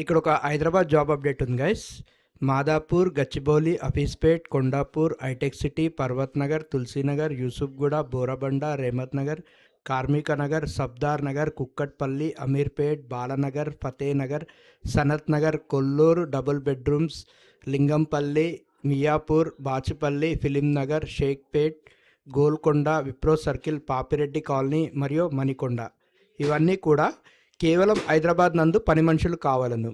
ఇక్కడ ఒక Hyderabad job update ఉంది గైస్. మాదాపూర్, గచ్చిబౌలి, అఫీస్పేట్, కొండాపూర్, హైటెక్ City, Parvat Nagar, Tulasinagar, Yousufguda, Borabanda, Rahmat Nagar, Karmika Nagar, Sabdar Nagar, Kukatpally, Ameerpet, Balanagar, Fatehnagar, Sanath Nagar, Kollur, double bedrooms, Lingampally, Miyapur, Bachupally, film Nagar, Shaikpet, Golconda, Wipro circle, Papireddy colony మరియు మణికొండ. ఇవన్నీ కూడా కేవలం హైదరాబాద్ నందు పని మనుషులు కావాలను.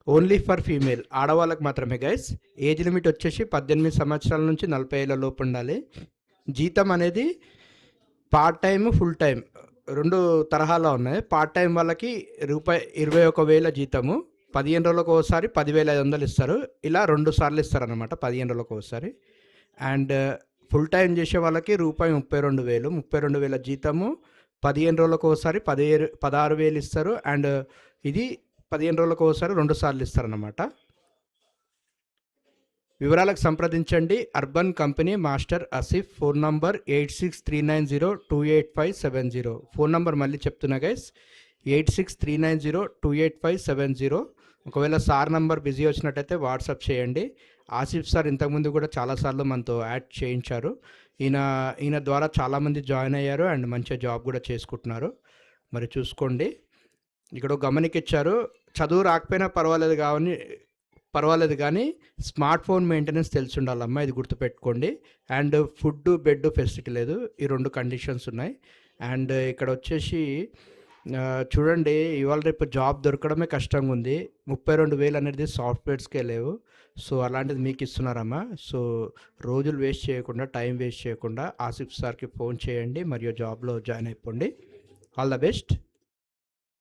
ఓన్లీ ఫర్ ఫీమేల్, ఆడవాళ్ళకి మాత్రమే గైస్. ఏజ్ లిమిట్ వచ్చేసి 18 సంవత్సరాల నుంచి 40 ఏళ్ళ లోపు ఉండాలి. జీతం అనేది పార్ట్ టైం, ఫుల్ టైం రెండు తరహాలో ఉన్నాయి. పార్ట్ టైం వాళ్ళకి ₹21,000 జీతము, 15 రోజులకు ఒకసారి 10,500 ఇస్తారు. ఇలా 2 సార్లు ఇస్తారనమాట, 15 రోజులకు ఒకసారి. అండ్ ఫుల్ టైం చేసే వాళ్ళకి ₹32,000, 32,000 జీతము, 15 రోజులకు ఒకసారి 16,000 ఇస్తారు. అండ్ ఇది 15 రోజులకు ఒకసారి 2 సార్లు ఇస్తారన్నమాట. వివరాలకు సంప్రదించండి urban company master Asif. Phone number 8639028570. Phone number మళ్ళీ చెప్తున్నా గైస్, 8639028570. ఒకవేళ సార్ నంబర్ బిజీ వచ్చినట్టయితే వాట్సాప్ చేయండి. ఆసిఫ్ సార్ ఇంతకుముందు కూడా చాలాసార్లు మనతో యాడ్ చేయించారు. ఈయన ద్వారా చాలామంది జాయిన్ అయ్యారు అండ్ మంచిగా జాబ్ కూడా చేసుకుంటున్నారు. మరి చూసుకోండి. ఇక్కడ గమనిక ఇచ్చారు, చదువు రాకపోయినా పర్వాలేదు కానీ స్మార్ట్ ఫోన్ మెయింటెనెన్స్ తెలిసి ఉండాలమ్మా, ఇది గుర్తుపెట్టుకోండి. అండ్ ఫుడ్, బెడ్ ఫెసిలిటీ లేదు, ఈ 2 కండిషన్స్ ఉన్నాయి. అండ్ ఇక్కడ వచ్చేసి చూడండి, ఇవాళ రేపు జాబ్ దొరకడమే కష్టంగా ఉంది. 32,000 అనేది సాఫ్ట్వేర్స్కే లేవు. సో అలాంటిది మీకు ఇస్తున్నారమ్మా. సో రోజులు వేస్ట్ చేయకుండా, టైం వేస్ట్ చేయకుండా ఆసిఫ్ సార్కి ఫోన్ చేయండి మరియు జాబ్లో జాయిన్ అయిపోండి. All the best.